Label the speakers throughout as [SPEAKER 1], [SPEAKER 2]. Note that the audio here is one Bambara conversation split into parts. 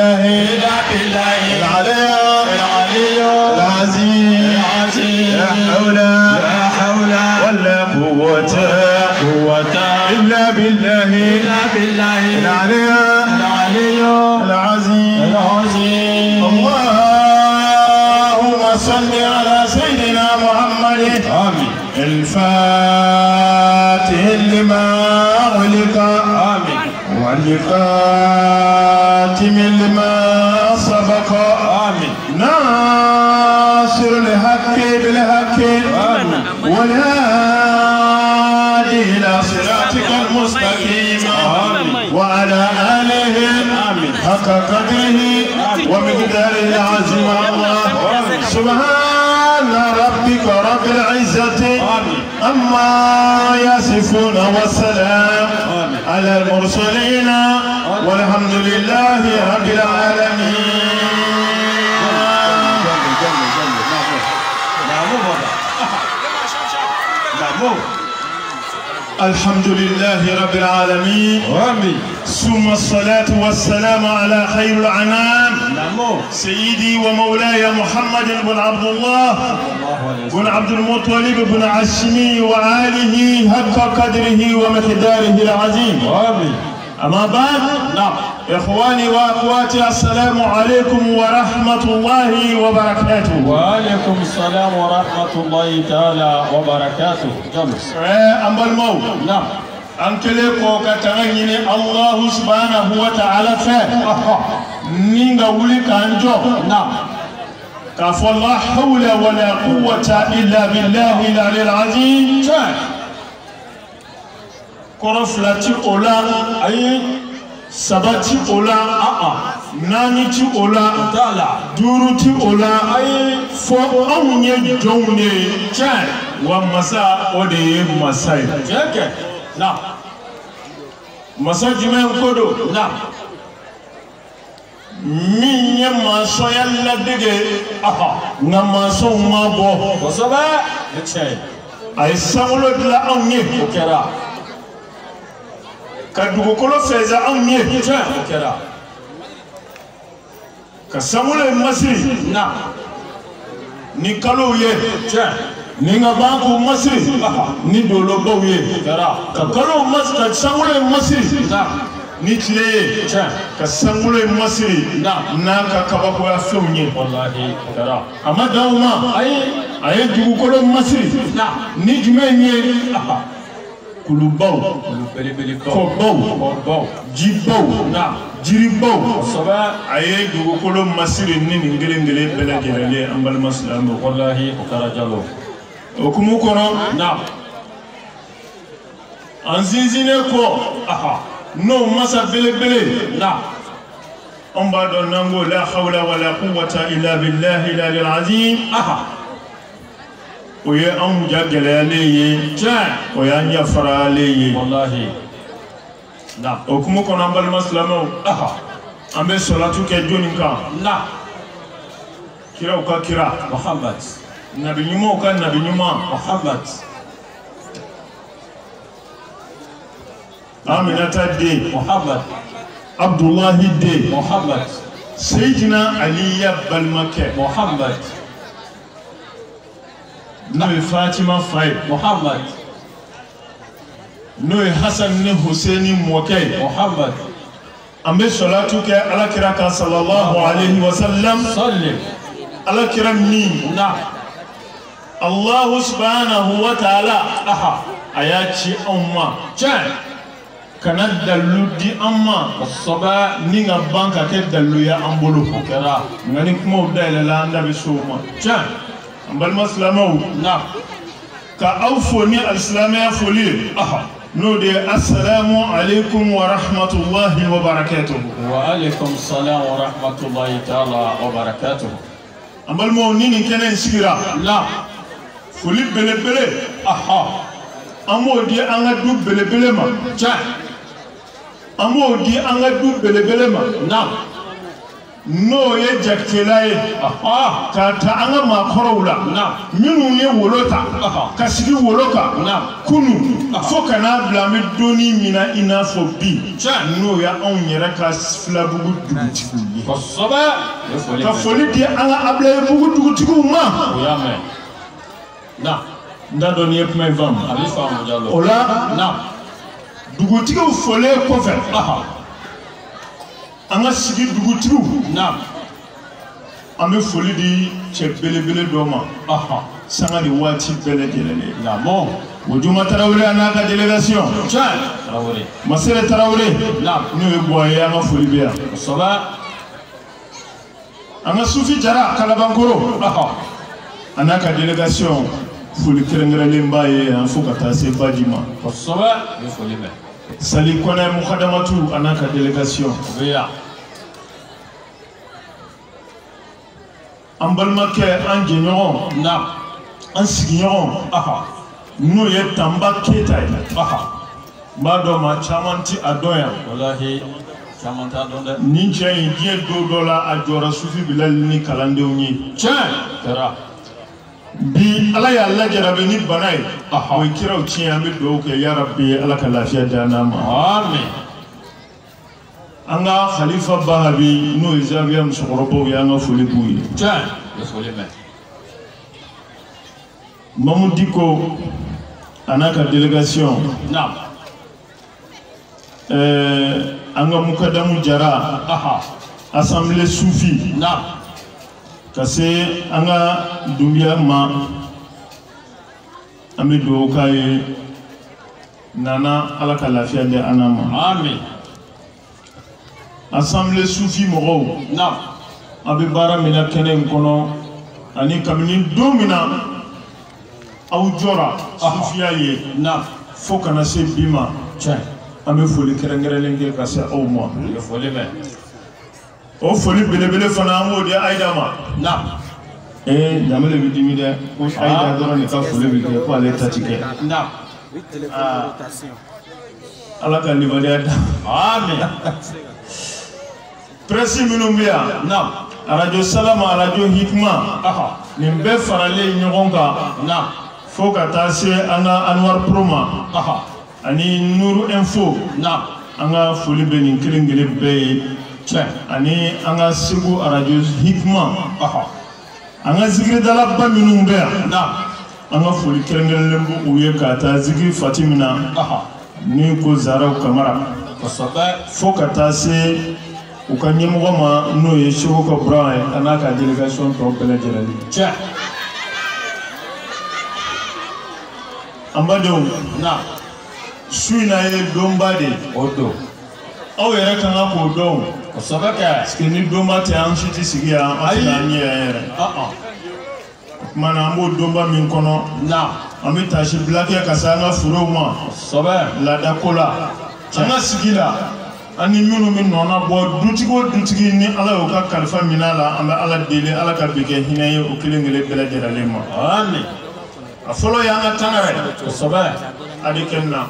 [SPEAKER 1] بالله العلي العزيز لا حول ولا قوة إلا بالله العلي العزيز اللهم صل على سيدنا محمد آمين الفاتح لما أغلق آمين والخاتم لما سبق آمين ناصر الحق بالحق والهادي إلى صراطك المستقيم وعلى آله حق قدره ومقداره العظيم الله سبحان ربك رب العزة أما يصفون والسلام على المرسلين والحمد لله رب العالمين. الحمد لله رب العالمين ثم الصلاة والسلام على خير الأنام سيدي ومولاي محمد بن عبد الله بن عبد المطلب بن هاشم وآله حق قدره ومقداره العظيم. أما بعد إخواني وأخواتي السلام عليكم ورحمة الله وبركاته.
[SPEAKER 2] وعليكم السلام ورحمة الله تعالى وبركاته. جمس.
[SPEAKER 1] أما الموت. نعم. أنكلكو كتغيني الله سبحانه وتعالى فيه. نينغا ولي كانجو. نعم. كفو لا حول ولا قوة إلا بالله العلي العظيم. كرفلتي أولا أي sabati ola nani ti ola duru ti ola fo awunye jomne chan wa masa ode masai jeke na masa jumen kodo na minye maso yalla dege na maso mabo kosoba chan ay samulo dila awunye okera ka dugukolo fɛza anw ye o kɛra ka sankolo ye masiri ni kalow ye ni ka banku masiri ni dolobaw ye ka kalow ka sankolo ye masiri ni tile ye ka sankolo ye masiri n'a ka kabakoya fɛnw ye a ma dan o ma a ye dugukolo masiri ni jumɛn ye kulubaw kɔbaw jibaw jiribaw a ye dugukolo masiri ni nin kelen kelen bɛɛ lajɛlen ye an balima silamɛw walahi o kɛra jalo o hukumu kɔnɔ an sinsinnen kɔ n'o masa belebele an b'a dɔn n'an ko la hawla wala quwwata illa billahi al-aliyyil azim o ye anw ja gɛlɛyalen ye o y'an yafaralen ye o hukumu kɔnɔ an balima silamɛw an bɛ salatu kɛ jɔnni kan kiraw ka kira nabi ɲumanw ka nabi ɲuman Aminata den Abdullahi den Seydina Aliya balimakɛ n'o ye Fatima fa ye n'o ye Hasan ni Hussein mɔkɛ ye an bɛ salatu kɛ alakira kan sallallahu alayhi wa sallam alakira min Allahu subhanahu wa ta'ala a y'a ci anw ma kana dalu di an ma ni ka ban ka kɛ daluya an bolo nka ni kumaw dayɛlɛla an da bɛ so ma an balima silamɛw ka aw fo ni alisilamɛya foli ye n'o de ye assalamu alaikum wa rahmatullahi wa barakatuhu.
[SPEAKER 2] Wa alaikum salam wa rahmatullahi ta'ala wa barakatuhu.
[SPEAKER 1] an balimaw ni nin kɛnɛ in sigira foli belebele an b'o di an ka du belebele ma an b'o di an ka du belebele ma no ye jaktela ye ka ta an ka maakɔrɔw la minnu ye wolo ta ka sigi wolo kan kunu fo ka n'a bila an bɛ donni min na i n'a fɔ bi n'o ye anw yɛrɛ ka Filabugu dugutigiw ye ka foli di an ka Abilayebugu dugutigiw ma n t'a dɔn n'i ye kuma in faamu o la dugutigiw folen kɔfɛ an ka sigi dugutigiw an bɛ foli di cɛ belebele dɔ ma sanga ni waati bɛɛ lajɛlen Wojuma Tarawele a n'a ka délégation Masere Tarawele n'o ye buwa ye an ka foli bɛ yan an ka Sufi Jara Kalabankoro a n'a ka délégation foli kɛrɛnkɛrɛnlen b'a ye yan fo ka taa se Baji ma Sali Kɔnɛ Mukadamatu a n'a ka délégation an balimakɛ an jɛɲɔgɔn an sigiɲɔgɔn n'o ye Tanba Keyita ye n b'a dɔn maa caman ti a dɔn yan nin cɛ in diɲɛ don dɔ la a jɔra Sufi Bilali ni kalandenw ye bi Ala y'a lajarabi ni bana ye o ye kiraw tiɲɛ an bɛ dugawu kɛ ya Rabbi Ala ka lafiya di an ma an ka Khalifa Bahabi n'o ye Zawiya musokɔrɔbaw ye an ka foli b'u ye Mamu Diko a n'a ka délégation an ka Mukadamu Jara Assemblée Sufi ka se an ka Dunbiya ma an bɛ dugawu k'a ye Nana Ala ka lafiya di an ma Assemblée Sufi mɔgɔw an bɛ baara min na kɛnɛ in kɔnɔ ani kabini don min na aw jɔra Sufiya ye fo kana se bi ma an bɛ foli kɛrɛnkɛrɛnlen kɛ ka se aw ma o foli belebele fana an b'o di Ayida ma Jamele bɛ dimi dɛ ko Ayida dɔrɔn de ka foli bɛ kɛ ko ale ta ti kɛ Ala ka libaniya da presse minnu bɛ yan Radio Salama Radio Hikma nin bɛɛ faralen ɲɔgɔn kan fo ka taa se an ka Anwar Pro ma ani Nuru Info an ka foli bɛ nin kelen kelen bɛɛ ye ani an ka Segu Radio Hikma an ka zikiridalaba minnu bɛ yan an ka foli kɛrɛnkɛrɛnlen b'u ye ka taa zikiri Fatimina ni ko Zaraw Kamara fo ka taa se u ka ɲɛmɔgɔ ma n'o ye Seku Kabura ye a n'a ka délégation tɔw bɛɛ lajɛlen an badenw su in na ye donba de ye aw yɛrɛ kan ka k'o dɔn parce que ni donba tɛ an si tɛ sigi yan an tɛ n'an ɲɛ yɛrɛ o tuma na an b'o donba min kɔnɔ an bɛ tasi bila kɛ ka se an ka forow ma laadako la an ka sigi la ani minnu bɛ nɔnɔ bɔ dutigi o dutigi ni Ala y'o ka kalifa minɛ a la an bɛ Ala deli Ala ka bi kɛ hinɛ ye o kelen kelen bɛɛ lajɛlen ma a fɔlɔ y'an ka tangare a de kɛ na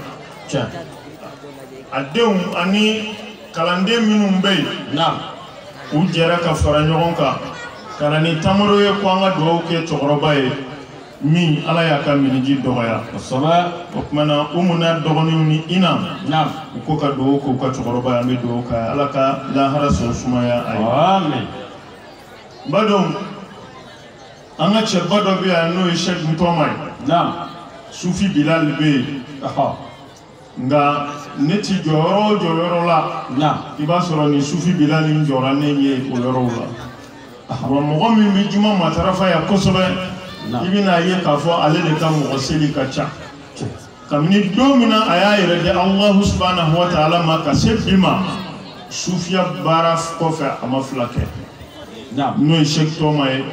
[SPEAKER 1] a denw ani kalanden minnu bɛ yen u jɛra ka fara ɲɔgɔn kan ka na ni Tamaro ye ko an ka dugawu kɛ cɛkɔrɔba ye min Ala y'a ka miniji dɔgɔya o tuma na Umu n'a dɔgɔninw ni Ina u ko ka dugawu k'u ka cɛkɔrɔba ye an bɛ dugawu k'a Ala ka lahara sɔrɔ sumaya a ye badon an ka cɛba dɔ bɛ yan n'o ye Sheikh Ntoma ye Sufi Bilal bɛ yen nka ne ti jɔyɔrɔ o jɔyɔrɔ la i b'a sɔrɔ ni Sufi Bilal in jɔra ne ye o yɔrɔw la wa mɔgɔ min bɛ juma matarafa yan kosɛbɛ i bɛna ye k'a fɔ ale de ka mɔgɔ seli ka ca kabini don min na a y'a yɛrɛ di Alahu subhanahu wa ta'ala ma ka se bi ma Sufiya baara kɔfɛ a ma fila kɛ n'o ye Sheikh Toma ye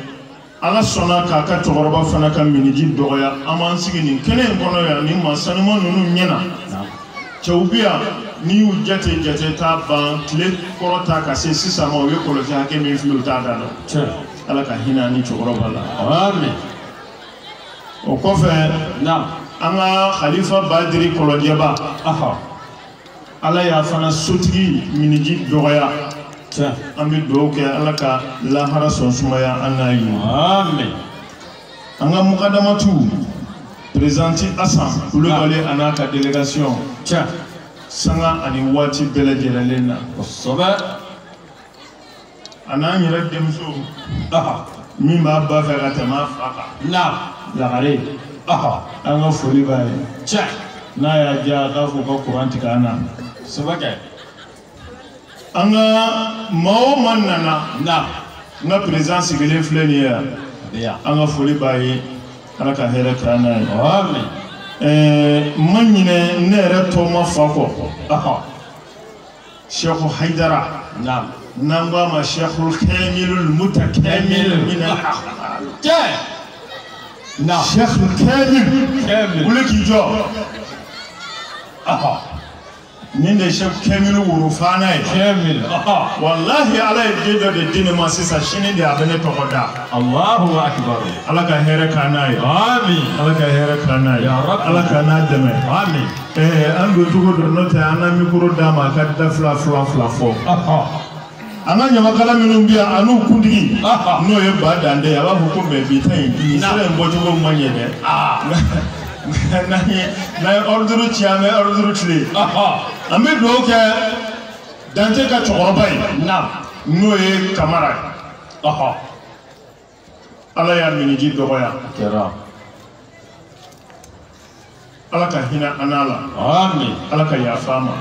[SPEAKER 1] Ala sɔnna k'a ka cɛkɔrɔba fana ka miniji dɔgɔya an b'an sigi nin kɛnɛ in kɔnɔ yan ni masanuma ninnu ɲɛna cɛw bɛ yan n'i y'u jate t'a ban tile kɔrɔ ta ka se sisan ma u ye kɔlɔsi hakɛ min fili u t'a da la Ala ka hinɛ ani cɛkɔrɔba la o kɔfɛ an ka Khalifa Badiri Kɔlɔjɛba Ala y'a fana sotigi miniji dɔgɔya an bɛ dugawu kɛ ala ka lahara sɔn sumaya an n'a ye
[SPEAKER 2] amin
[SPEAKER 1] an ka mukadamatu présidente Hassan Kulubali a n'a ka délégation sanga ani waati bɛɛ lajɛlen na
[SPEAKER 2] kosɛbɛ
[SPEAKER 1] a n'an yɛrɛ denmuso min b'a ba fɛ ka tɛmɛ a fa kan lagare an ka foli b'a ye n'a y'a diya k'a fɔ ka kuran tigɛ an na
[SPEAKER 2] kosɛbɛ
[SPEAKER 1] an ka maa o maa nana n ka président sigilen filɛ nin ye yan an ka foli b'a ye ala ka hɛrɛ kɛ an n'a ye n ma ɲinɛ ne yɛrɛ tɔma fa kɔ Sheikh Haidara n'an k'a ma Sheikhul Kamilul Mutakamil min al-Ahmad Sheikhul Kamil wuli k'i jɔ nin de Sheikh Kamil Wurufana ye wallahi ala ye den dɔ de di ne ma sisan sini de a bɛ ne tɔgɔ da
[SPEAKER 2] Allahu akbar
[SPEAKER 1] ala ka hɛrɛ k'an n'a ye
[SPEAKER 2] amin
[SPEAKER 1] ala ka hɛrɛ k'an n'a ye ala ka n'a dɛmɛ
[SPEAKER 2] amin
[SPEAKER 1] an don cogo dɔ n'o tɛ an na mikoro d'a ma a ka da fila fɔ an ka ɲamakala minnu bɛ yan a n'u kuntigi n'o ye ba dande a b'a fɔ ko mɛ bi ta in nin sira in bɔcogo man ɲɛ dɛ n'an ye ordre ci an bɛ ordre tile an bɛ dugawu kɛ Dante ka cɛkɔrɔba ye n'o ye Kamara ye ala y'a miniji dɔgɔya ala ka hinɛ an n'a la ala ka yafa a ma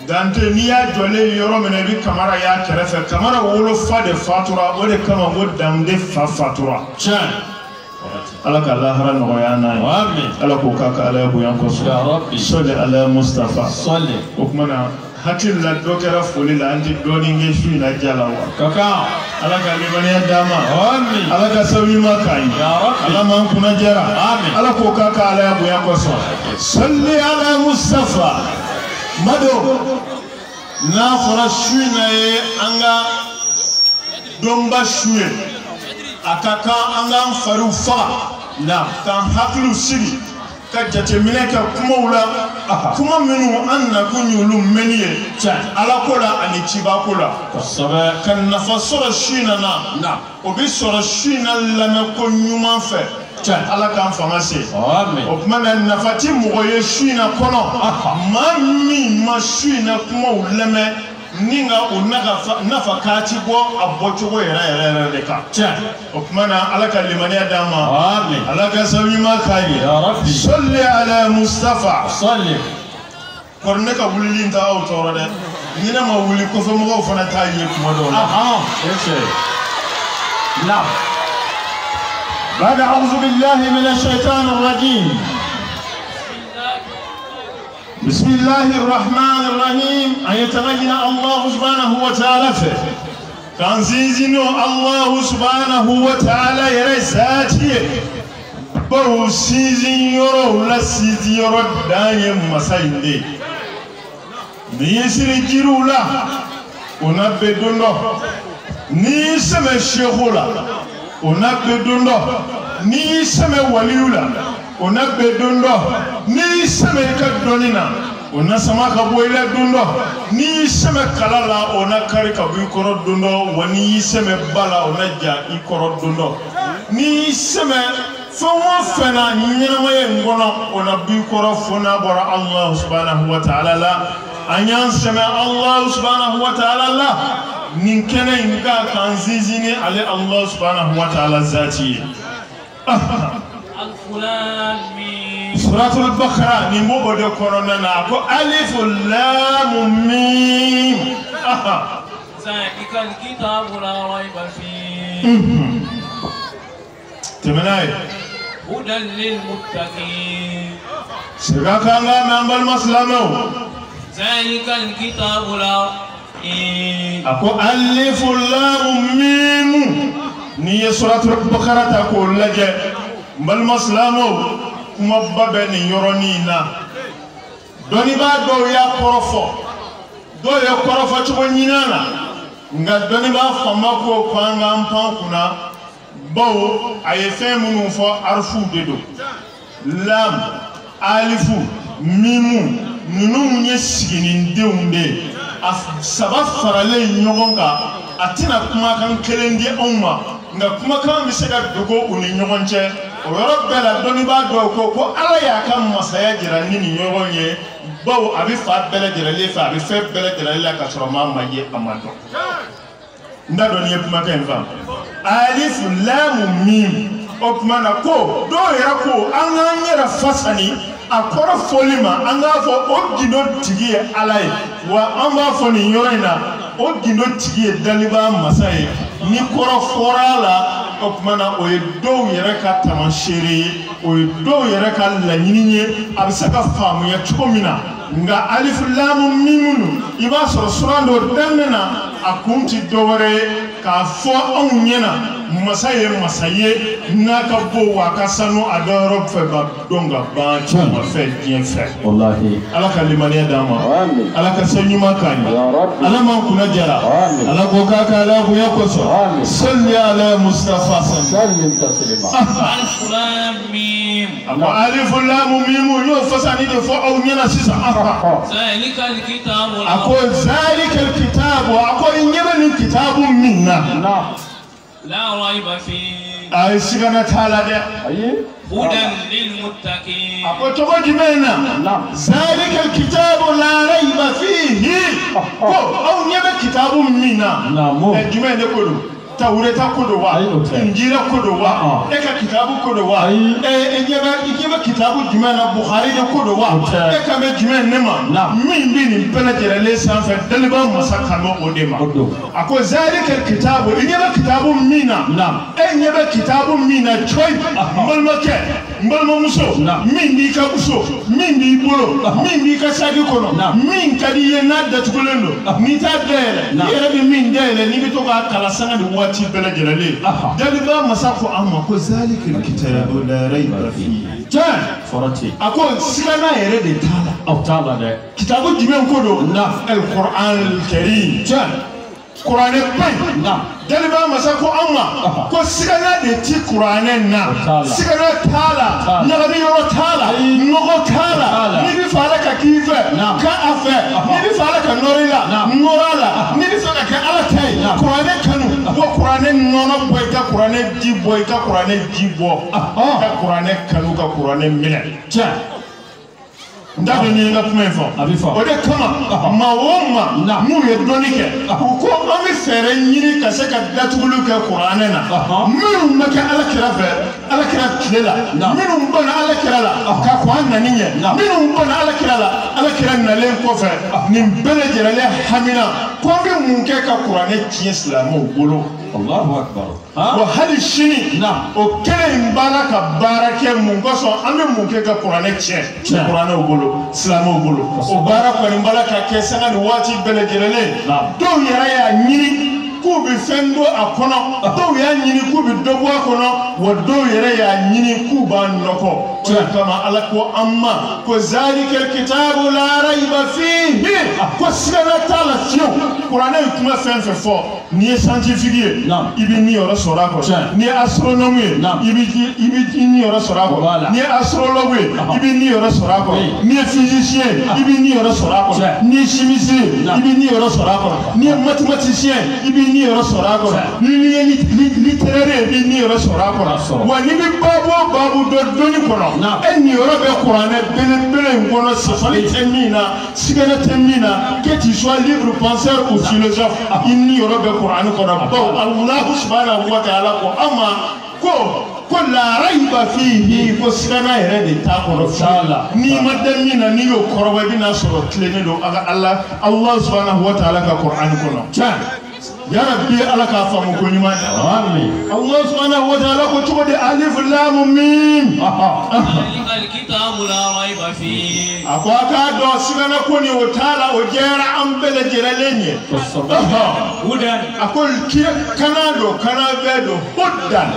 [SPEAKER 1] Dante n'i y'a jɔlen yɔrɔ min na i bɛ Kamara y'a kɛrɛfɛ Kamara wolofa de fatura o de kama ko Dande fa fatura ala ka lahara nɔgɔya n'a ye ala k'o k'a ka ala bonya kosɔn sɔli ala Mustafa o tuma na hakili la dɔ kɛra foli la an tɛ dɔɔnin kɛ su in na ja la wa ala ka limaniya d'a ma ala ka sabu ɲuman k'a ye ala m'an kunna jɛra ala k'o k'a ka ala bonya kosɔn sɔli ala Mustafa mado n'a fɔra su in na ye an ka dɔnba su ye a ka kan an k'an fariw faga k'an hakiliw sigi ka jateminɛ kɛ kumaw la kuma minnu an nakun y'olu mɛnni ye ala ko la ani ciba ko la ka nafa sɔrɔ su in na o bɛ sɔrɔ su in na lamɛn ko ɲuman fɛ ala k'an fanga se o tuma na nafa ti mɔgɔ ye su in na kɔnɔ maa min ma su in na kumaw lamɛn ni nga o nafa k'a ti bɔ a bɔcogo yɛrɛ de kan o tuma na ala ka limaniya d'a ma ala ka sabu ɲuman k'a ye sɔli ala Mustafa kɔri ne ka wulili in t'aw tɔɔrɔ dɛ ni ne ma wuli kɔfɛmɔgɔw fana t'a ye kuma dɔw la بعد أعوذ بالله من الشيطان الرجيم بسم الله الرحمن الرحيم أن يتغنى الله سبحانه وتعالى فيه كان زيزنو الله سبحانه وتعالى يرى ذاتي بو سيزن يرو لا سيزن يرو دايم مساين دي نيسر جيرو لا ونبي دوندو نيسم الشيخو لا ونبي دوندو نيسم وليو لا ونبي دوندو نيسم كدونينا ona sama ka bo ile dundo ni seme kala la ona kari ka bu koro dundo wani seme bala ona ja I koro dundo ni seme fo fena nyina maye ngono ona bu koro fona bora Allah subhanahu wa ta'ala la anyan seme Allah subhanahu wa ta'ala la nin kene inga kan zizini ale Allah subhanahu wa ta'ala zati سورة البقرة نمو بدو كورونا كو ألف لام ميم
[SPEAKER 3] ذلك الكتاب لا ريب فيه
[SPEAKER 1] تمناي
[SPEAKER 3] هدى للمتقين
[SPEAKER 1] سيغا كانغا نامبال مسلمو
[SPEAKER 3] ذلك الكتاب لا
[SPEAKER 1] أكو ألف لام ميم ني سورة البقرة تقول لك بل مسلمو kuma babe ni yoroni na doni ba do ya korofo do ya korofo chubo nyinana nga doni ba fama ko kwanga mpan kuna bawo ayefe munu fo arfu dedo lam alifu mimu nunu nye sigini ndeunde saba faralen ɲɔgɔn kan a tɛna kumakan kelen di anw ma nka kumakan bɛ se ka dogo u ni ɲɔgɔn cɛ o yɔrɔ bɛɛ la dɔnnibaa dɔw ko ala y'a ka masaya jira ni nin ɲɔgɔn ye bawo a bɛ fa bɛɛ lajɛlen fɛ a bɛ fɛn bɛɛ lajɛlen la ka sɔrɔ maa ma ye a ma dɔn n t'a dɔn n'i ye kumakan in faamu alif lam mim o tuma na ko dɔw yɛrɛ ko an k'an yɛrɛ fasani a kɔrɔ fɔli ma an k'a fɔ o gindo tigi ye ala ye wa an b'a fɔ nin yɔrɔ in na o gindo tigi ye daliba masa ye ni kɔrɔ fɔra la o tuma na o ye dɔw yɛrɛ ka taamasere ye o ye dɔw yɛrɛ ka laɲini ye a bɛ se ka faamuya cogo min na nka alif lam mim i b'a sɔrɔ sura dɔ daminɛ na a kun ti dɔwɛrɛ ye k'a fɔ anw ɲɛna masa ye masa ye n'a ka bon wa a ka sanu a dɔyɔrɔ fɛ ka dɔn ka ban caman fɛ diɲɛ fɛ
[SPEAKER 2] wallahi
[SPEAKER 1] ala ka limaniya d'an ma ala ka se ɲuman k'an ye ala m'an kunna jara ala ko k'a ka ala bonya kosɔn salli ala mustafa
[SPEAKER 2] sallim taslima
[SPEAKER 3] alif lam mim
[SPEAKER 1] alif lam mim y'o fasani de fɔ aw ɲɛna sisan
[SPEAKER 3] ذلك الكتاب
[SPEAKER 1] a ko zalikal kitabu a ko i ɲɛ bɛ nin kitabu min na
[SPEAKER 3] لا ريب فيه
[SPEAKER 1] a ye sigana t'a la dɛ
[SPEAKER 3] هدى للمتقين
[SPEAKER 1] a ko cogo jumɛn na zalikal kitabu la rayba fihi ko aw ɲɛ bɛ kitabu min na jumɛn de ko don Tawreta ko don wa Injila ko don wa e ka kitabu ko don wa e ɲɛ bɛ kitabu jumɛn na Bukhari de ko don wa e ka bɛ jumɛn ne ma min bɛ nin bɛɛ lajɛlen sanfɛ daliba masa kan bɛ o de ma a ko zalikal kitabu i ɲɛ bɛ kitabu min na e ɲɛ bɛ kitabu min na coyi n balimakɛ n balimamuso min b'i ka muso min b'i bolo min b'i ka saki kɔnɔ min ka di i ye n'a datugulen don n'i t'a dayɛlɛ i yɛrɛ bɛ min dayɛlɛ n'i bɛ to k'a kala sanga ni waati bɛɛ lajɛlen daliba masa ko an ma ko zalikal kitabu la rayba fihi tiɲɛ fɔrɔti a ko sigana yɛrɛ de t'a la aw t'a la dɛ kitabu jumɛn ko don al-Qur'an al-Karim tiɲɛ kuranɛ bayi daliba masa ko an ma ko sigana de ti kuranɛ na sigana t'a la ɲagami yɔrɔ t'a la nɔgɔ t'a la n'i bɛ fɛ ala ka k'i fɛ ka a fɛ n'i bɛ fɛ ala ka nɔrɔ i la nɔrɔ a la n'i bɛ fɛ ka kɛ ala ta ye kuranɛ kanu ko kuranɛ nɔnɔ bɔ i ka kuranɛ ji bɔ i ka kuranɛ ji bɔ ka kuranɛ kanu ka kuranɛ minɛ tiɲɛ n t'a dɔn n'i ye n ka kuma in fɔ o de kama maa o maa n'u ye dɔnni kɛ u ko an bɛ fɛɛrɛ ɲini ka se ka datuguli kɛ kuranɛ na minnu bɛ kɛ alakira fɛ alakira tile la minnu bɔnna alakira la ka kɔn an nani ɲɛ minnu bɔnna alakira la alakira nalen kɔfɛ nin bɛɛ lajɛlen hamina ko an bɛ mun kɛ ka kuranɛ tiɲɛ silamɛw bolo Allahu akbar wa hali sini o kelen in baara ka baara kɛ mun kosɔn an bɛ mun kɛ ka kuranɛ tiɲɛ kuranɛw bolo silamɛw bolo o baara kɔni bala ka kɛ sanga ni waati bɛɛ lajɛlen dɔw yɛrɛ y'a ɲini k'u bɛ fɛn dɔ a kɔnɔ dɔw y'a ɲini k'u bɛ dɔ bɔ a kɔnɔ wa dɔw yɛrɛ y'a ɲini k'u b'a nɔgɔ o de kama ala ko an ma ko zalikal kitabu la rayba fihi ko sigana t'a la fiyewu kuranɛ ye kuma fɛn fɛn fɔ n'i ye scientifique ye i bɛ niyɔrɔ sɔrɔ a kɔrɔ n'i ye astronome ye i bɛ niyɔrɔ sɔrɔ a kɔrɔ n'i ye astrologue ye i bɛ niyɔrɔ sɔrɔ a kɔrɔ n'i ye physicien ye i bɛ niyɔrɔ sɔrɔ a kɔrɔ n'i ye chimiste ye i bɛ niyɔrɔ sɔrɔ a kɔrɔ n'i ye mathématicien ye i bɛ niyɔrɔ sɔrɔ a kɔrɔ n'i ye littéraire ye i bɛ niyɔrɔ sɔrɔ a kɔrɔ wa n'i bɛ baabu o baabu dɔ dɔnni kɔnɔ e niyɔrɔ bɛ kuranɛ belebele in kɔnɔ safali tɛ min na sigana tɛ min na que tu sois libre penseur ou philosophe i niyɔrɔ bɛ kuranɛ kɔnɔ bawo Allahu subhanahu wa ta'ala ko an ma ko la rayba fihi ko sigana yɛrɛ de t'a kɔnɔ fiyewu n'i ma da min na n'i y'o kɔrɔbɔ i bɛna sɔrɔ tilennen don Allah subhanahu wa ta'ala ka kuranɛ kɔnɔ ya rabbi ala k'a faamu ko ɲuman amin Allah subhanahu wa ta'ala ko cogo di alif lam mim
[SPEAKER 3] zalikal kitabu la rayba fihi
[SPEAKER 1] a ko a k'a dɔn sigana ko ni o t'a la o diyara an bɛɛ lajɛlen ye
[SPEAKER 3] hudan
[SPEAKER 1] a ko kana don kana bɛɛ don hudan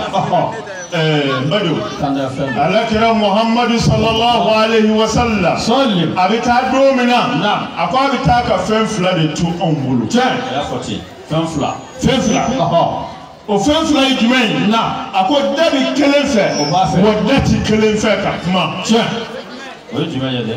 [SPEAKER 1] bado alakira Muhammadu sallallahu alaihi wa sallam a bɛ taa don min na a ko a bɛ taa ka fɛn fila de to anw bolo fɛn fila o fɛn fila ye jumɛn ye a ko da bɛ kelen fɛ wa da ti kelen fɛ ka kuma
[SPEAKER 2] o ye jumɛn ye dɛ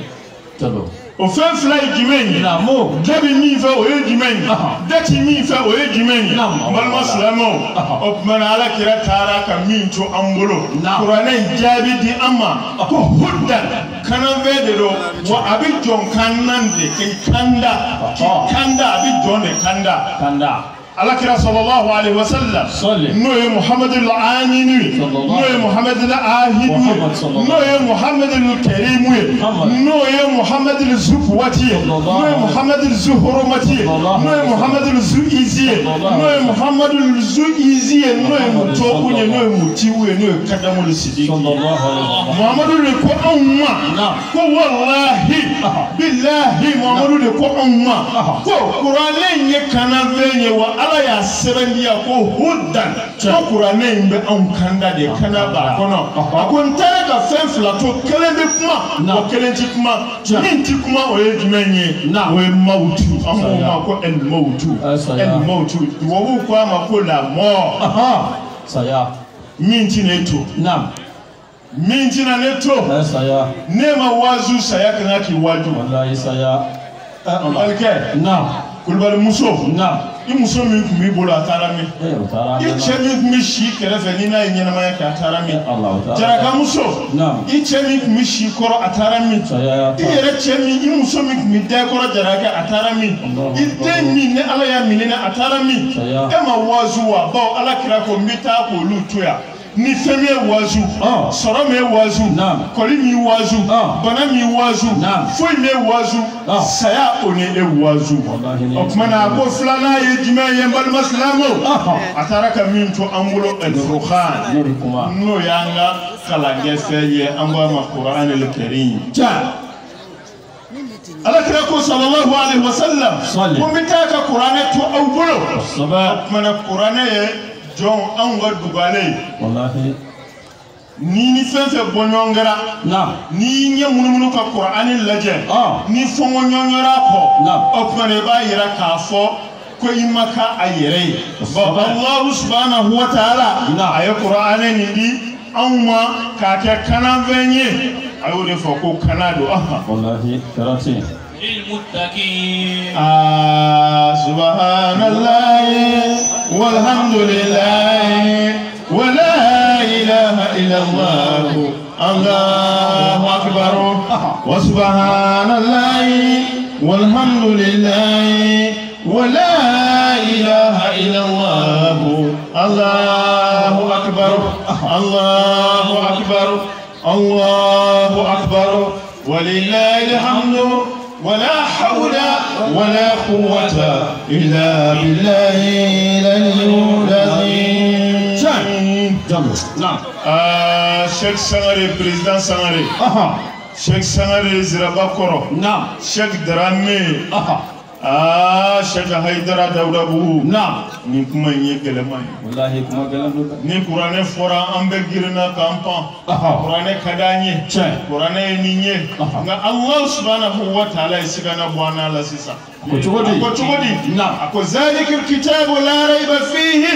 [SPEAKER 1] o fɛn fila ye jumɛn ye
[SPEAKER 2] namo
[SPEAKER 1] jabi min fɛ o ye jumɛn ye dati min fɛ o ye jumɛn ye balima silamɛw o tuma na ala kira taara ka min to an bolo kuranɛ in jaabi di an ma ko hudan kananfɛn de don wa a bɛ jɔn kannan de k'i kanda a bɛ jɔn de kanda ala kira sallallahu alaihi wasallam n'o ye muhammadu al-aminu n'o ye muhammadu al-ahidu n'o ye muhammadu al-karimu n'o ye muhammadu al-zufuwati n'o ye muhammadu al-zuhurumati n'o ye muhammadu al-zuizi n'o ye muhammadu al-zuizi n'o ye mutokunye n'o ye mutiwu n'o ye kadamu al-sidiki muhammadu de ko anw ma ko wallahi billahi muhammadu de ko anw ma ko kuranɛ ye kanafɛn ye wa ala y'a sɛbɛntiya ko hudan ko kuranɛ in bɛ anw kanda de kana b'a kɔnɔ a ko n taara ka fɛn fila to kelen bɛ kuma o kelen ti kuma min ti kuma o ye jumɛn ye o ye mawutu an b'o ma ko el-mawutu tubabuw ko a ma ko la mort
[SPEAKER 2] saya
[SPEAKER 1] min ti ne to min ti na ne to ne ma wazu saya kan ka k'i waju
[SPEAKER 2] wallahi saya
[SPEAKER 1] alikɛ kulubali muso i muso min tun b'i bolo a taara min i cɛ min tun bɛ si kɛrɛfɛ ni n'a ye ɲɛnamaya kɛ a taara min jaraka muso i cɛ min tun bɛ si kɔrɔ a taara min i yɛrɛ cɛ min i muso min tun bɛ da kɔrɔ jaraka a taara min i den min ni ala y'a minɛ a taara min e ma wazu wa bawo ala kira ko n bɛ taa k'olu to yan ni fɛn min ye wazu sɔrɔ min ye wazu kɔli min ye wazu bana min ye wazu foyi min ye wazu saya o ni e wazu o tuma na a ko filanan ye jumɛn ye n balima silamɛw a taara ka min to an bolo al-Furqan n'o y'an ka kalankɛfɛn ye an b'a ma Qur'an al-Karim ala kira ko sallallahu alaihi wasallam ko n bɛ taa ka kuranɛ to aw bolo o tuma na kuranɛ ye jɔn anw ka dugalen ni fɛn fɛn bɔ ɲɔgɔn kɛra ni ɲɛ munumunu ka kuranɛ lajɛ ni fɔngɔ ɲɔgɔnra kɔ o tuma na i b'a yira k'a fɔ ko i ma ka a yɛrɛ ye Allahu subhanahu wa ta'ala a ye kuranɛ nin di anw ma k'a kɛ kanafɛn ye a y'o de fɔ ko kana don
[SPEAKER 2] wallahi karate
[SPEAKER 3] للمتقين
[SPEAKER 1] سبحان الله والحمد لله ولا إله إلا الله الله أكبر وسبحان الله والحمد لله ولا إله إلا الله الله أكبر الله أكبر الله أكبر ولله الحمد ولا حول ولا قوة إلا بالله العلي العظيم. Cheikh Sangare, président Sangare. Cheikh Sangare Zirabakoro. Cheikh Dramé. Cheikh Haidara Daoudabu. Ni kuma ye gɛlɛma ye.
[SPEAKER 2] Wallahi kuma gɛlɛn don dɛ.
[SPEAKER 1] Ni kuranɛ fɔra an bɛ girinna k'an pan. Kuranɛ ka d'an ye. Kuranɛ ye nin ye. Nka Allah subhanahu wa ta'ala ye sigana bɔ an la sisan. A ko cogo di? A ko zalikal kitabu la rayba fihi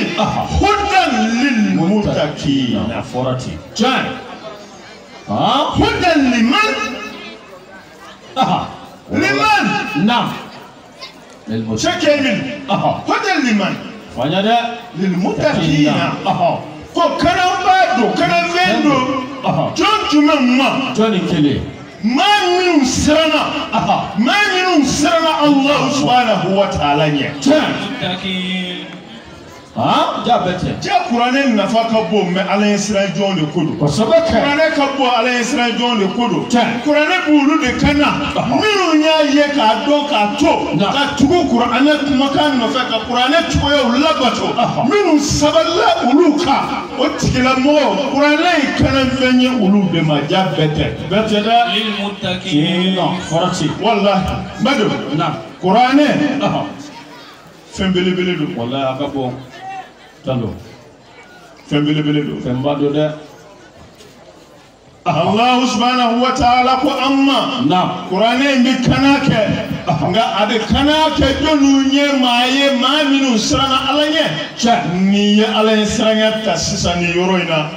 [SPEAKER 1] hudan lil muttaqin.
[SPEAKER 2] A fɔra ten.
[SPEAKER 1] Hudan liman? Liman? Check in. Hudan liman? للمتقين ko kana do kana vendo jon jumɛn ma
[SPEAKER 2] jɔnni kelen
[SPEAKER 1] maa minnu siranna Allah subhanahu wa ta'ala ɲɛ
[SPEAKER 2] ja bɛɛ tɛ
[SPEAKER 1] ja kuranɛ nafa ka bon mais ala ye siran jɔn de ko don kuranɛ ka bon ala ye siran jɔn de ko don kuranɛ b'olu de kana minnu y'a ye k'a dɔn k'a to ka tugu kuranɛ kumakan nɔfɛ ka kuranɛ cogoyaw labato minnu sabalila olu kan o tigilamɔgɔ kuranɛ in kana fɛn ye olu de ma ja bɛɛ tɛ dɛ fɔra ten walahi bado kuranɛ fɛn belebele don
[SPEAKER 2] wallahi a ka bon tando
[SPEAKER 1] fɛn belebele don
[SPEAKER 2] fɛn ba don dɛ
[SPEAKER 1] Allah subhanahu wa ta'ala ko amma kuranɛ in bɛ kana kɛ nka a bɛ kana kɛ jɔnniw ye maa minnu siranna ala ɲɛ ni ye ala ye siranya ta sisan nin yɔrɔ in na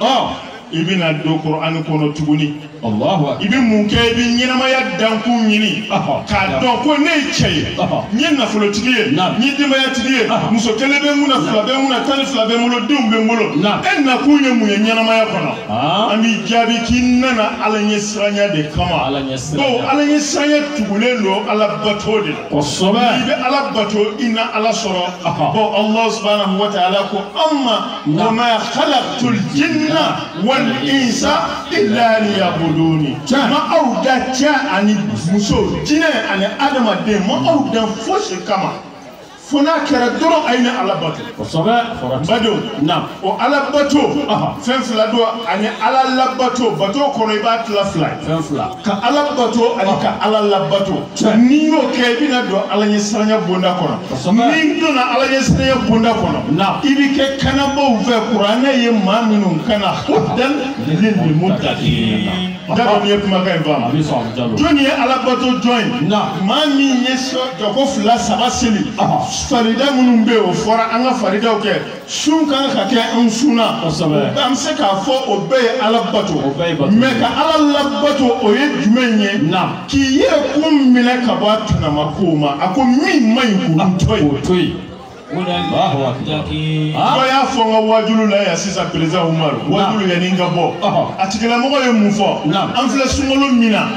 [SPEAKER 1] ibina do Qur'an kono tuguni
[SPEAKER 2] Allahu akbar
[SPEAKER 1] ibi munke ibi nyinama ya danku nyini ka don ko ne cheye nyin na folo tigiye nyi dima ya tigiye muso kelebe muna flabe muna tani flabe mulo dumbe mulo en na kunye munye nyinama ya kono ami jabi kinana ala nyesranya de kama ala nyesranya tugule lo ala batode
[SPEAKER 2] osoba
[SPEAKER 1] ibe ala bato ina ala soro bo Allah subhanahu wa ta'ala ko amma wama khalaqtul jinna wal insa illa liya'buduni ma auda cha ani muso jine ani adama de ma auda foshi kama fona kera doro ayna ala bato
[SPEAKER 2] osoba
[SPEAKER 1] bado na o ala bato fenfla do ani ala labato bato ko no ba tla fly
[SPEAKER 2] fenfla
[SPEAKER 1] ka ala bato ani ka ala labato ni yo ke bina do ala ni saranya bonda kono ni do na ala ni saranya bonda kono na ibi ke kana bo ve qur'ana ye maminu kana hudan lil muttaqin dado ni kuma ka invama joni ala bato join na mami yeso do ko fla sabasili farida munun be o fora anga farida o ke sun kan ka ke an suna am se ka fo o be ala bato me ka ala labato o ye jumenye na ki ye kum mine ka ba tuna makoma ako mi mai ku toy
[SPEAKER 3] Allahu akbar
[SPEAKER 1] ko ya fo nga wajulu la ya sisa president Umar wajulu ya ninga bo atikela mo ye mufo am fle sungolo mina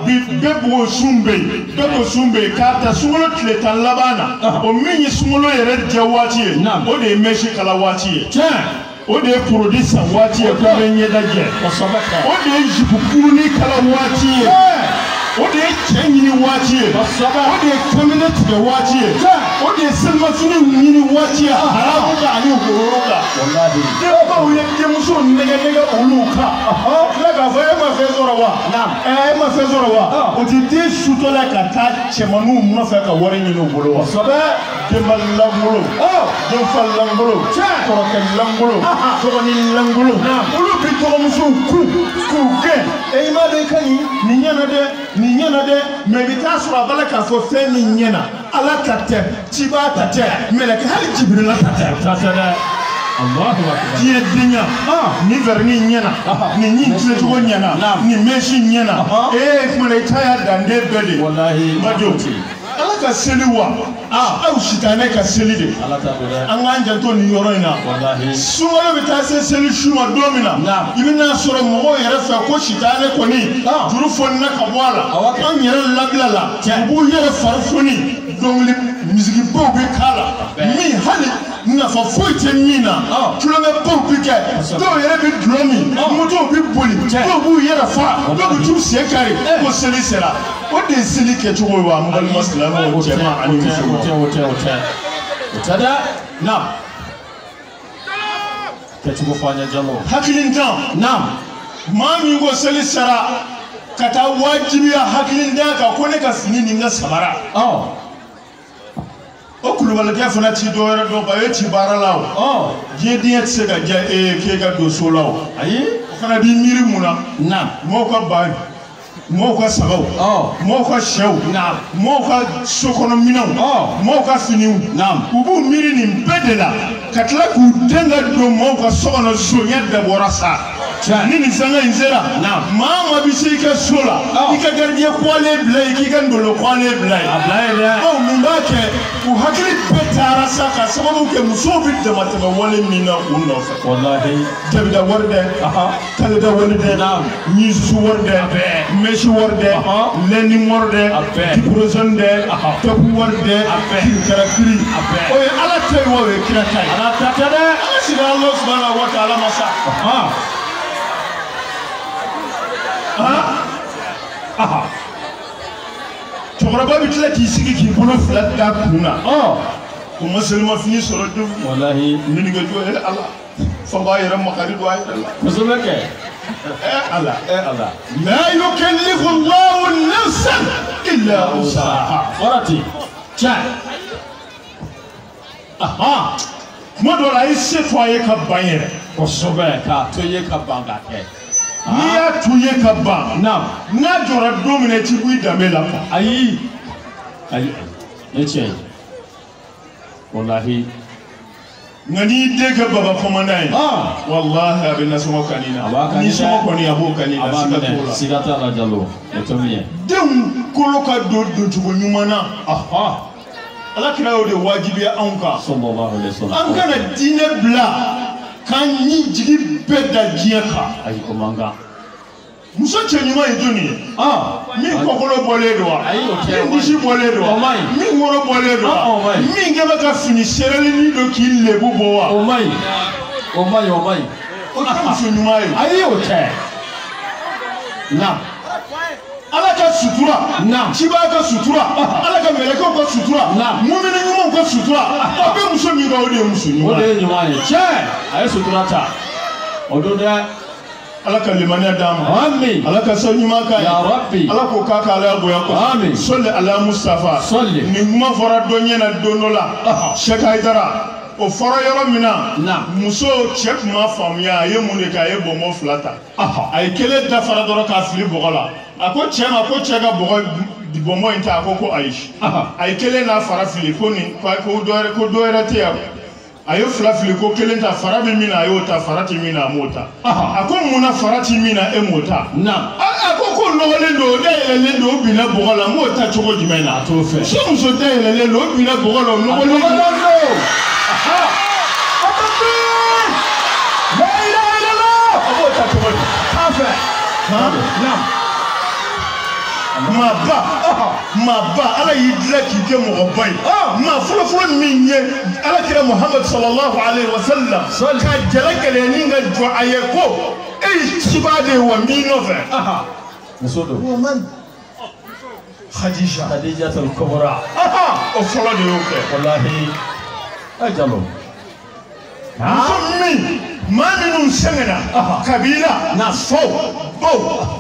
[SPEAKER 1] bi bebo sumbe kata sungolo tletan labana o minyi sungolo yere jawati o de meshi kala wati o de producer wati ko benye daje o de jibukuni kala wati o de chanyi wati o de community de wati o de selmafini ni wati haramu ga ani horoga wallahi de ba o ye muso nega oluka la ga fa ma fe zorawa ma fe zorawa o ti di sutola ka ta chemanu mo fa ka wore ni no bolo wa soba de malangolo de falangolo ko ka langolo ko ni langolo olu bi to muso ku ge e ma de kani ni nyana de me bi ta sura bala ka fo fe ni nyana ala kate tiba tate meleka hal jibril la tate
[SPEAKER 2] Allahu akbar
[SPEAKER 1] die dinya ni verni nyana ni nyintle to nyana ni meshi nyana kuma ne taya dande bele
[SPEAKER 2] wallahi
[SPEAKER 1] majo ala ka seliwa au shitane ka selide
[SPEAKER 2] ala ta dole
[SPEAKER 1] an anja to ni yoro ina
[SPEAKER 2] wallahi
[SPEAKER 1] sumalo bi ta se seli shuma domina ibina soro mo yere fa ko shitane ko ni juru fonna ka boala an yere laglala bu yere farfuni dongli mizigi bo be kala mi hali na fa foite mina tulanga bo bi ke do yere bi dromi moto bi boli do bu yere fa do bi tu se kare ko seli sera o de seli ke to wa mo muslimu o jema ani
[SPEAKER 2] utada na ketu kufanya jambo
[SPEAKER 1] hakilintan na mami go seli sera kata wajibi ya hakilintan ka ko ne ka fini ni nga samara o kulubal ke fana ti do yara do ba yeti baralaw je diet se ga ja ke ga do solaw ayi fana bi miri muna na moko ba moko sagaw moko shew na moko sokono minaw moko finiw na ubu miri ni bedela katla ku denga do moko sokono sonya de borasa ni zanga inzera na mama bisika sola ika gardie kwale blay kika ndolo kwale blay o mbake ku hakili betara saka sababu ke musobi de matema wale mina unno
[SPEAKER 2] wallahi
[SPEAKER 1] tabida warde talida warde na nisu warde meshi warde leni warde diprozonde topu warde karakiri o ala tay wawe kiratai ala tatade asira Allah subhanahu wa ta'ala masa Chokoroba bitla ki sigi ki bolo flat da kuna ko musulma fini soro do
[SPEAKER 2] wallahi
[SPEAKER 1] ni nga jo Allah fa ba yara makari do ay Allah
[SPEAKER 2] musulmake
[SPEAKER 1] Allah
[SPEAKER 2] Allah
[SPEAKER 1] la yukallifu Allah nafsan illa wusaha
[SPEAKER 2] warati cha
[SPEAKER 1] modo la ise foye ka banyere
[SPEAKER 2] ko sobe ka toye ka banga ke
[SPEAKER 1] ni ya tuye ka ban na jora domine ti bu dame la
[SPEAKER 2] ayi ne ce wallahi
[SPEAKER 1] ngani dega baba komandai wallahi abina somo kanina ni somo koni abo kanina
[SPEAKER 2] sigata la jalo etomie
[SPEAKER 1] dem koloka do tugo nyumana ala kira o de wajibi anka
[SPEAKER 2] sallallahu alaihi wasallam
[SPEAKER 1] an kana dine bla kan ni jigi beda jiaka
[SPEAKER 2] ayi komanga
[SPEAKER 1] muso chenyuma iduni mi kokolo boledo mi ndishi boledo mi ngoro boledo mi ngeba ka fini sereli ni do ki lebu bowa
[SPEAKER 2] o mai o
[SPEAKER 1] kan chenyuma
[SPEAKER 2] ayi o te na
[SPEAKER 1] ala ka sutura ciba ka sutura ala ka meleko ka sutura mu'minu nyuma ka sutura abe muso mi ga o de muso nyuma
[SPEAKER 2] o de nyuma ye che ayi sutura ta odo de
[SPEAKER 1] ala ka limaniya dama
[SPEAKER 2] amin
[SPEAKER 1] ala ka so nyuma ka
[SPEAKER 2] ya rabbi
[SPEAKER 1] ala ko ka ka ala boya ko
[SPEAKER 2] amin
[SPEAKER 1] salli ala mustafa
[SPEAKER 2] salli
[SPEAKER 1] ni nguma fora do nyena donola sheka idara o fora yoro mina muso chef ma famia ye mun ka ye bomo flata ay kele da fara doro ka fili bogola ako chema ko chega bogo di bomo inta ko aish ay kele na fara fili ko ni ko do era te ayo fila fili ko kelen ta fara bi mina ayo ta farati mina mota ako muna farati mina e mota ako ko nogole do de ele do bina bogola mota chogo jimena to fe so muso de ele lo bina bogola nogole ma ala yidla ki ke mo bay ma fulo min ye ala kira muhammad sallallahu alaihi wasallam ka jalakale ni nga jo ayeko e sibade wa mino fe
[SPEAKER 2] musodo
[SPEAKER 1] woman khadija
[SPEAKER 2] al kubra
[SPEAKER 1] o fulo de yoke
[SPEAKER 2] wallahi ajalo
[SPEAKER 1] musammi maninu sengena kabila na so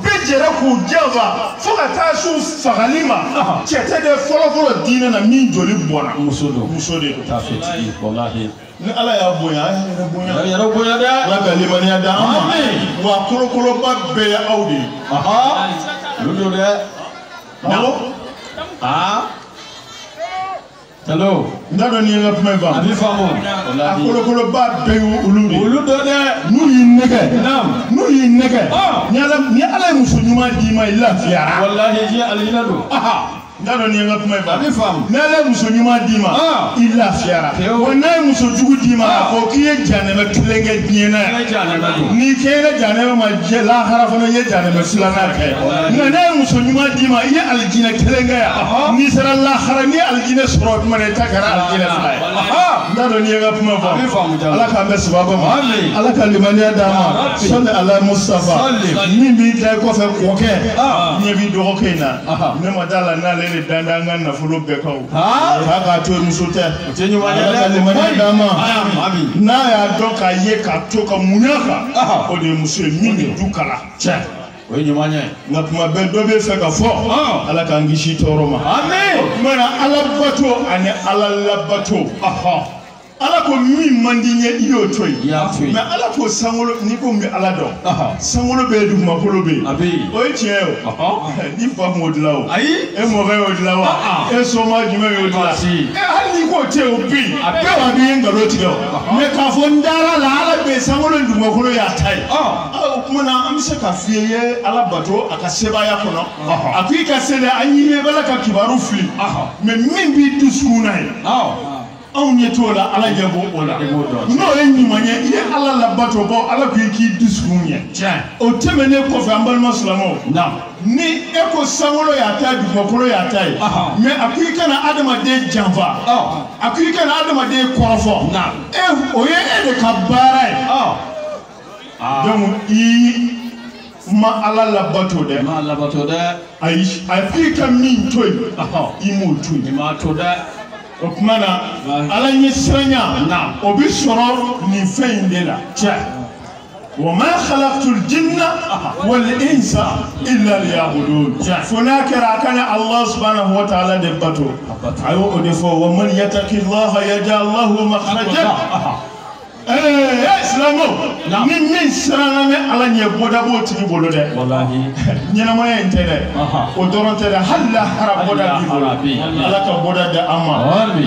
[SPEAKER 1] bejere ku java foka tasu fagalima chete de folo dina na min joli bona
[SPEAKER 2] musodo
[SPEAKER 1] tafiti
[SPEAKER 2] wallahi
[SPEAKER 1] ni ala ya boya da la galimaniya da amma wa kolokolo ba be ya audi
[SPEAKER 2] ludo de hello
[SPEAKER 1] ndado ni nga pme ba
[SPEAKER 2] abi famo
[SPEAKER 1] wallahi kolokolo ba be ulu
[SPEAKER 2] do de
[SPEAKER 1] nu yi nege ni ala musulma di ma illa fiara
[SPEAKER 2] wallahi ji alinado
[SPEAKER 1] ndado ni nga pme ba
[SPEAKER 2] abi famo
[SPEAKER 1] na ala musulma di ma illa fiara wona musujugu di ma ko kiye janema klenge diena ni kele janema ma je la harafana ye janema silana ke na musulma di ma ye aljina klenge ya ni sara la harani aljina soro ma ne takara aljina sai ndado ni nga pme ba ala ka mes baba ma ala ka limaniya dama salli ala mustafa ni bi da ko fe ko ke ni bi do ko na ne ma dala na le dandanga na fulo bekaw ka to musote
[SPEAKER 2] tenyu wale
[SPEAKER 1] dama na ya doka ye ka to ka munyaka o de musulmi ni dukala cha
[SPEAKER 2] we nyumanya
[SPEAKER 1] na kuma be do be fe ka fo ala ka ngishi toroma amen mana ala bato ane ala labato ala ko mi mandinye iyo toy mais ala ko sangolo ni ko mi ala do sangolo be du ma kolo be o tieo ni fa modlawo ayi e mo re odlawo e so ma jume odla e hal ni ko te o bi be wa bi ngalo ti do me ka fo ndara la ala be sangolo du ma kolo ya tai kuma na amse ka fiye ala bato aka seba ya kono akui ka sele anyi me bala ka kibaru fli mais min bi dusunai on ye to la ala jabo ola no enyi manye ye ala la bato bo ala ku ki disunya o temene ko fa ambal maslamo ni eko sangolo ya ta du makolo ya ta me akui kana adama de janva akui kana adama de korofo o ye e de kabara donc i ma ala la bato de ai afika min toy i mo toy
[SPEAKER 2] ma to da
[SPEAKER 1] okumana ala nye siranya obi soro ni fein de la cha wa ma khalaqtul jinna wal insa illa liya'budun funakara kana allah subhanahu wa ta'ala de bato ayo o de fo wa man yattaqillaha yaj'al lahu makhrajan Islamo min sarana ala ɲɛ bɔda b'o tigi bolo dɛ
[SPEAKER 2] wallahi
[SPEAKER 1] ɲɛnamaya in tɛ dɛ o dɔrɔn tɛ dɛ hali lahara bɔda b'i bolo ala ka bɔda di an ma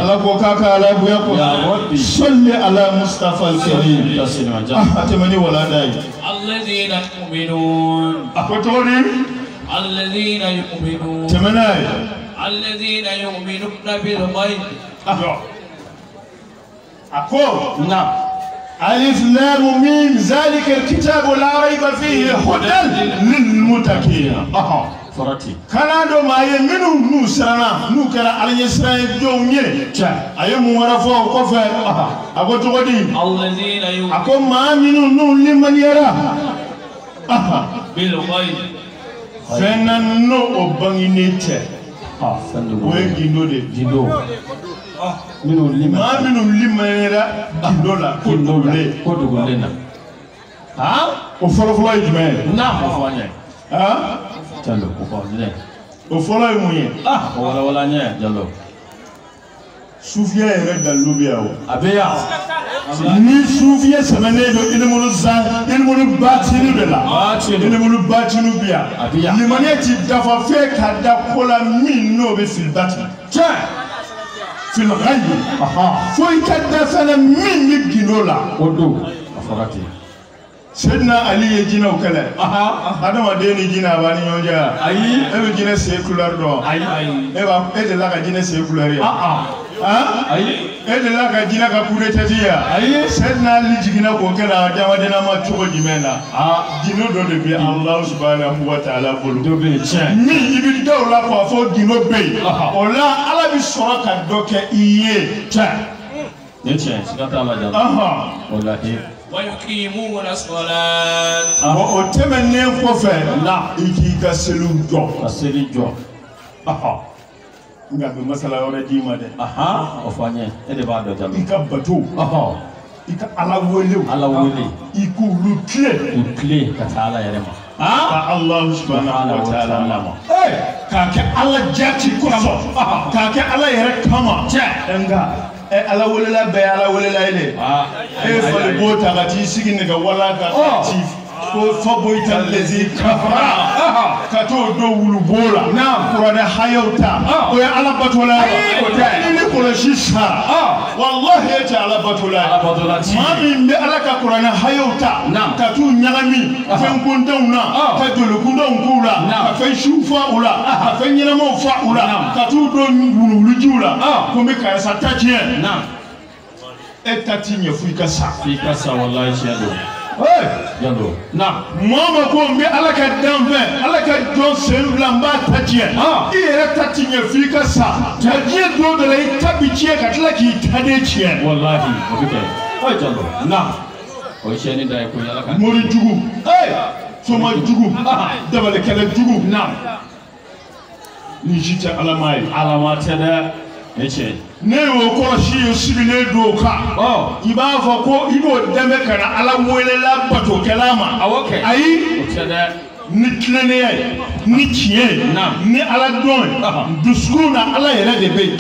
[SPEAKER 1] ala ko k'a ka ala bonya ko salli ala mustafa al-karim a tɛmɛni walanda ye
[SPEAKER 3] الذين يؤمنون
[SPEAKER 1] a ko cogo di
[SPEAKER 3] الذين يؤمنون
[SPEAKER 1] tɛmɛna ye
[SPEAKER 3] الذين يؤمنون بالغيب
[SPEAKER 1] a ko
[SPEAKER 2] نعم
[SPEAKER 1] ألف لام ميم ذلك الكتاب لا ريب فيه هدى للمتقين
[SPEAKER 2] فراتي
[SPEAKER 1] kana do ma ye minnu n'u siranna n'u kɛra ala ɲɛsiranɲɛ jɔnw ye a ye mun wɛrɛ fɔ o kɔfɛ a ko cogo di
[SPEAKER 3] الذين
[SPEAKER 1] a
[SPEAKER 3] يؤمنون
[SPEAKER 1] ko maa minnu n'u limaniyara
[SPEAKER 3] بالغيب
[SPEAKER 1] fɛn na n'o o banginen tɛ o ye gindo de ye
[SPEAKER 2] gindo minnu lima
[SPEAKER 1] maa minnu limaniyara gindo la ko dogolen
[SPEAKER 2] ko dogolen na
[SPEAKER 1] o fɔlɔfɔlɔ ye jumɛn ye
[SPEAKER 2] n'a ma fɔ an ye Jallo ko fɔ ne
[SPEAKER 1] o fɔlɔ ye mun ye
[SPEAKER 2] o wala wala ɲɛ Jallo
[SPEAKER 1] sufiya yɛrɛ dalilu bɛ yan o
[SPEAKER 2] a bɛ yan
[SPEAKER 1] ni sufiya sɛbɛnnen don ilimunu batini de la ilimunu batini bi yan limaniya ti dafa fɛn ka da ko la min n'o bɛ fili batini tiɲɛ fili ghaibi fo i ka da fɛnɛ min bɛ gindo la
[SPEAKER 2] o don a fɔra ten
[SPEAKER 1] Seydina Ali ye jinɛw kɛlɛ adamaden ni jinɛ a b'a ni ɲɔgɔn cɛ ayi e bɛ jinɛ sen couleur dɔn ayi e delila ka jinɛ sen couleur ye ayi e delila ka jinɛ ka coup de tête ye ayi Seydina Ali jiginna k'o kɛ la adamaden ma cogo jumɛn na gindo dɔ de bɛ Alahu subhanahu wa ta'ala bolo
[SPEAKER 2] dɔ bɛ yen tiɲɛ
[SPEAKER 1] min i bɛ da o la k'a fɔ gindo bɛ yen o la Ala bɛ sɔrɔ ka dɔ kɛ i ye tiɲɛ
[SPEAKER 2] ne tiɲɛ siga t'a la Jallo wallahi
[SPEAKER 3] ويقيمون الصلاة
[SPEAKER 1] o tɛmɛnen kɔfɛ i k'i ka seliw jɔ
[SPEAKER 2] ka seli jɔ
[SPEAKER 1] nka bɛ masala wɛrɛ d'i ma dɛ
[SPEAKER 2] o fɔ an ye e de b'a dɔn Jallo
[SPEAKER 1] i ka bato i ka ala welew i k'olu tilen
[SPEAKER 2] k'u tilen ka taa ala yɛrɛ ma
[SPEAKER 1] ka Alahu subhanahu wa ta'ala lamɛn k'a kɛ ala jati kosɔn k'a kɛ ala yɛrɛ kama nka ala welela bɛɛ ala welela ye dɛ e fali b'o ta ka t'i sigi nɛgɛ wala ka ci ko faboyita lezi kafara ka t'o don wulubo la n'a kuranɛ hayaw ta o ye ala batola ye o tɛ ni kɔlɔsi sara walahi e tɛ ala batola ye maa min bɛ ala ka kuranɛ hayaw ta ka t'u ɲagami fɛn kuntanw na ka joli kuntanw k'u la ka fɛn siw fa u la ka fɛn ɲɛnamaw fa u la ka t'u don wuluwulujiw la ko n bɛ karisa ta tiɲɛ e ta ti ɲɛ fo i ka sa
[SPEAKER 2] wallahi tiɲɛ don Jallo
[SPEAKER 1] na mama ko n bɛ ala ka dan fɛ ala ka jɔn sen fila n b'a ta tiɲɛ i yɛrɛ ta ti ɲɛ f'i ka sa nka diɲɛ don dɔ la i ta bi tiɲɛ ka tila k'i taden tiɲɛ
[SPEAKER 2] wallahi o bɛ kɛ Jallo na o ye tiɲɛni da ye ko ala ka
[SPEAKER 1] mori jugu soma jugu dabalikɛlɛ jugu na ni si tɛ ala maa ye
[SPEAKER 2] ala ma tɛ dɛ ne tiɲɛ
[SPEAKER 1] ne y'o kɔlɔsi ye sigilen don o kan i b'a fɔ ko i b'o dɛmɛ ka na ala welela batokɛla ma ayi
[SPEAKER 2] o tɛ dɛ
[SPEAKER 1] ni tilennenya ye ni tiɲɛ ye ni ala dɔn ye dusukun na ala yɛrɛ de bɛ yen